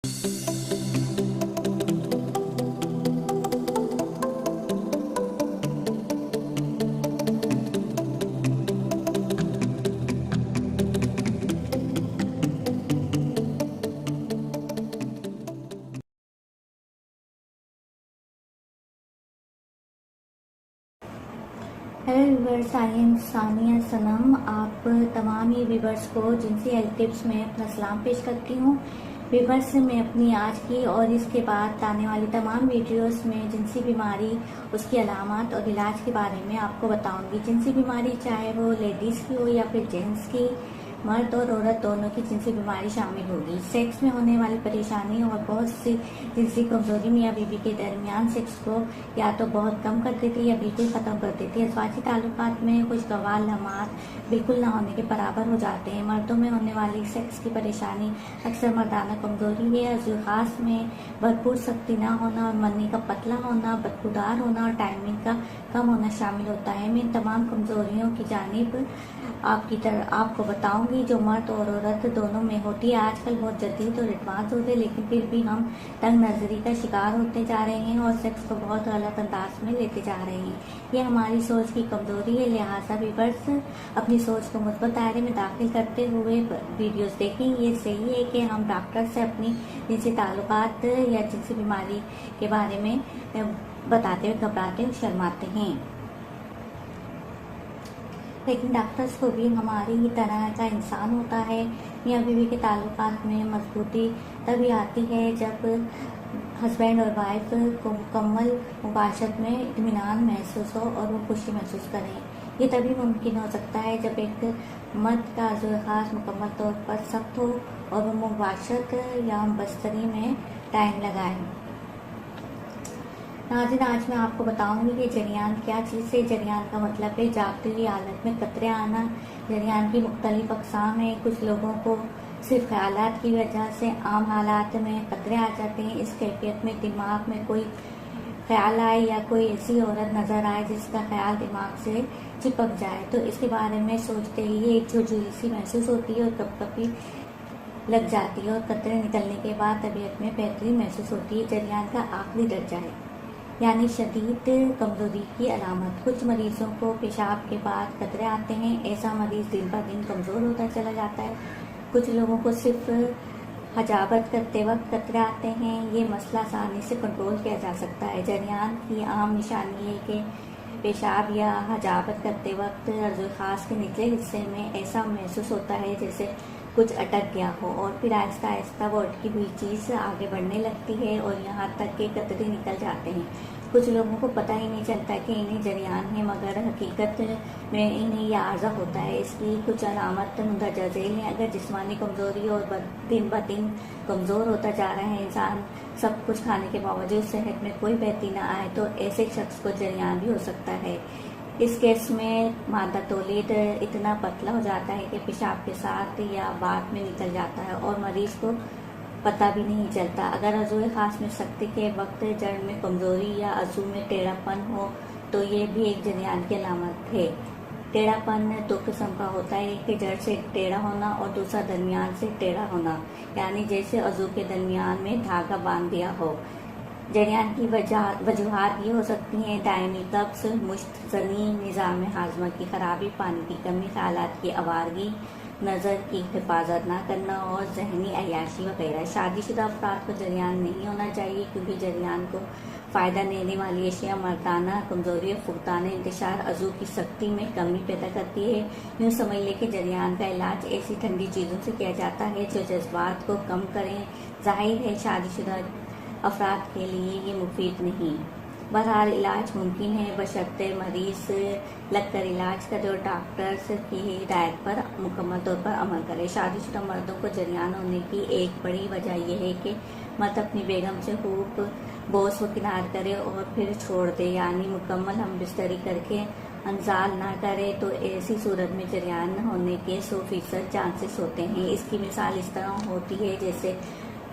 Hello viewers, I am Sania Sanam. आप तमाम ही viewers को जिनसी हेल्थ टिप्स में अपना सलाम पेश करती हूँ। व्यूवर्स, मैं अपनी आज की और इसके बाद आने वाली तमाम वीडियोस में जिनसी बीमारी, उसकी अलामत और इलाज के बारे में आपको बताऊंगी। जिनसी बीमारी चाहे वो लेडीज़ की हो या फिर जेंट्स की, मर्द और औरत दोनों की जिनसी बीमारी शामिल होगी। सेक्स में होने वाली परेशानी और बहुत सी जिनसी कमजोरी मियाँ बीवी के दरमियान सेक्स को या तो बहुत कम कर देती है या बिल्कुल ख़त्म कर देती है। अज़वाजी ताल्लुकात में खुशगवार लम्हात बिल्कुल ना होने के बराबर हो जाते हैं। मर्दों में होने वाली सेक्स की परेशानी अक्सर मर्दाना कमजोरी है। अज़ुखास में भरपूर सख्ती ना होना और मनी का पतला होना, बदबूदार होना और टाइमिंग का कम होना शामिल होता है। मैं इन तमाम कमजोरियों की जानिब आपको बताऊंगी जो मर्द और औरत दोनों में होती है। आजकल बहुत जदीद और एडवांस होते हैं, लेकिन फिर भी हम तंग नजरी का शिकार होते जा रहे हैं और सेक्स को बहुत गलत अंदाज में लेते जा रहे हैं। ये हमारी सोच की कमजोरी है। लिहाजा व्यूअर्स, अपनी सोच को मुस्बत दायरे में दाखिल करते हुए वीडियोस देखें। ये सही है कि हम डॉक्टर से अपनी जिनसी ताल्लुकात या जिनसी बीमारी के बारे में बताते हुए घबराते और शर्माते हैं, लेकिन डॉक्टर्स को भी हमारी ही तरह का इंसान होता है। मियाँ बीवी के ताल्लुकात में मजबूती तभी आती है जब हस्बैंड और वाइफ को मुकम्मल मुबाशरत में इत्मीनान महसूस हो और वो खुशी महसूस करें। ये तभी मुमकिन हो सकता है जब एक मर्द का ज़ुखास मुकम्मल तौर पर सख्त हो और वो मुबाशरत या बस्तरी में टाइम लगाए। नाज़रीन, आज मैं आपको बताऊंगी कि जरियान क्या चीज़ है। जरियान का मतलब है जागती हुई हालत में कतरे आना। जरियान की मुख्तलिफ अक़साम है। कुछ लोगों को सिर्फ ख्यालात की वजह से आम हालात में कतरे आ जाते हैं। इस कैफियत में दिमाग में कोई ख्याल आए या कोई ऐसी औरत नज़र आए जिसका ख्याल दिमाग से चिपक जाए तो इसके बारे में सोचते ही एक झुर्झुरी सी महसूस होती है और कभी लग जाती है और कतरे निकलने के बाद तबीयत में बेहतरी महसूस होती है। जरियान का आखिरी दर्जा है, यानी शदीद कमजोरी की अलामत। कुछ मरीजों को पेशाब के बाद कतरे आते हैं। ऐसा मरीज दिन ब दिन कमज़ोर होता चला जाता है। कुछ लोगों को सिर्फ हजाबत करते वक्त कतरे आते हैं। ये मसला आसानी से कंट्रोल किया जा सकता है। जरियान की आम निशानी है कि पेशाब या हजाबत करते वक्त ज़ुखास के निचले हिस्से में ऐसा महसूस होता है जैसे कुछ अटक गया हो और फिर आहिस्ता आहिस्ता वो अटकी हुई चीज़ आगे बढ़ने लगती है और यहाँ तक के कतरे निकल जाते हैं। कुछ लोगों को पता ही नहीं चलता कि इन्हें जरियान है, मगर हकीकत में इन्हें यह आर्जा होता है। इसकी कुछ अलामत मुंदरजा झेल हैं। अगर जिस्मानी कमज़ोरी और दिन ब दिन कमज़ोर होता जा रहा है इंसान, सब कुछ खाने के बावजूद सेहत में कोई बेहतरी न आए तो ऐसे शख्स को जरियान भी हो सकता है। इस केस में मादा तौलीद इतना पतला हो जाता है कि पेशाब के साथ या बाद में निकल जाता है और मरीज को पता भी नहीं चलता। अगर अज़ुए खास में सख्ती के वक्त जड़ में कमज़ोरी या अज़ू में टेढ़ापन हो तो ये भी एक जरियान की अलामत है। टेढ़ापन दो किस्म का होता है, एक जड़ से टेढ़ा होना और दूसरा दरमियान से टेढ़ा होना, यानी जैसे अज़ू के दरमियान में धागा बांध दिया हो। जरियान की वजूहात ये हो सकती हैं: दायमी कब्ज़, मुश्तज़नी, निज़ाम हाज़मा की खराबी, पानी की कमी, ख़यालात की आवारगी, नज़र की हिफाजत ना करना और जहनी अय्याशी वगैरह। शादीशुदा अफराद को जरियान नहीं होना चाहिए क्योंकि जरियान को फ़ायदा देने वाली अशिया मर्दाना कमज़ोरी और फुर्ताना इंतशार अज़ू की सख्ती में कमी पैदा करती है। यूँ समझ लें कि जरियान का इलाज ऐसी ठंडी चीज़ों से किया जाता है जो जज्बात को कम करें। जाहिर है शादीशुदा अफराद के लिए ये मुफीद नहीं। बहरहाल इलाज मुमकिन है बशर्ते मरीज लगकर इलाज करे और डॉक्टर्स की हिदायत पर मुकम्मल तौर पर अमल करे। शादीशुदा मर्दों को जरियान होने की एक बड़ी वजह यह है कि मर्द अपनी बेगम से खूब बोस व किनार करे और फिर छोड़ दे, यानी मुकम्मल हम बिस्तरी करके अंजाल ना करे, तो ऐसी सूरत में जरियान होने के 100% चांसेस होते हैं। इसकी मिसाल इस तरह होती है जैसे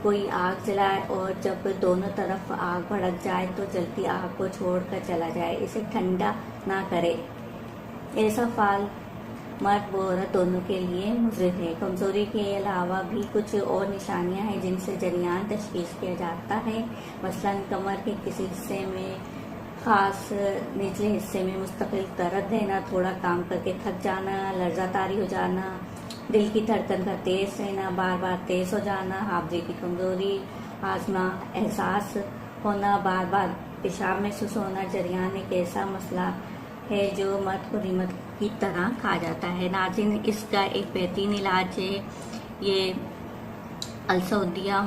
कोई आग जलाए और जब दोनों तरफ आग भड़क जाए तो जलती आग को छोड़कर चला जाए। इसे ठंडा ना करे। ऐसा फाल मर्द व औरत दोनों के लिए मुफीद है। कमजोरी के अलावा भी कुछ और निशानियां हैं जिनसे जरियान तशखीस किया जाता है। मसलन कमर के किसी हिस्से में, खास निचले हिस्से में मुस्तकिल दर्द देना, थोड़ा काम करके थक जाना, लर्जातारी हो जाना, दिल की धड़कन का तेज रहना, बार बार तेज हो जाना, हाफजे की कमजोरी, आजमा एहसास होना, बार बार पेशाब महसूस होना। जरियान एक ऐसा मसला है जो मर्द को रिमत की तरह खा जाता है। नाज़रीन, इसका एक बेहतरीन इलाज है। ये अल सऊदिया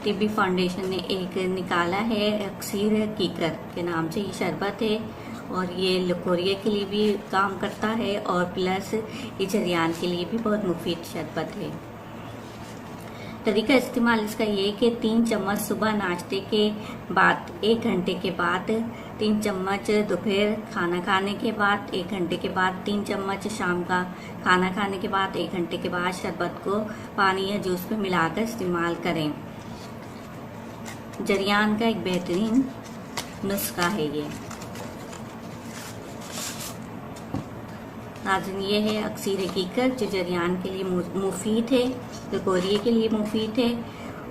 तिब्बी फाउंडेशन ने एक निकाला है, अक्सीर कीकर के नाम से ये शरबत है और ये लकोरिया के लिए भी काम करता है और प्लस ये जरियान के लिए भी बहुत मुफीद शरबत है। तरीका इस्तेमाल इसका ये कि 3 चम्मच सुबह नाश्ते के बाद, 1 घंटे के बाद 3 चम्मच, दोपहर खाना खाने के बाद 1 घंटे के बाद 3 चम्मच, शाम का खाना खाने के बाद 1 घंटे के बाद शरबत को पानी या जूस में मिलाकर इस्तेमाल करें। जरियान का एक बेहतरीन नुस्खा है ये। नाज़रीन, ये है अक्सीर कीकर जो जरियान के लिए मुफीद है, लकोरिया के लिए मुफीद है।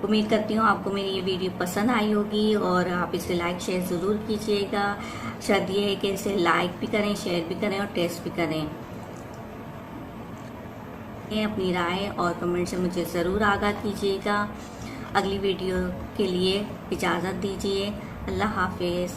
उम्मीद करती हूँ आपको मेरी ये वीडियो पसंद आई होगी और आप इसे लाइक शेयर ज़रूर कीजिएगा। शर्त ये है कि इसे लाइक भी करें, शेयर भी करें और टेस्ट भी करें। अपनी राय और कमेंट से मुझे ज़रूर आगाह कीजिएगा। अगली वीडियो के लिए इजाज़त दीजिए। अल्लाह हाफिज़।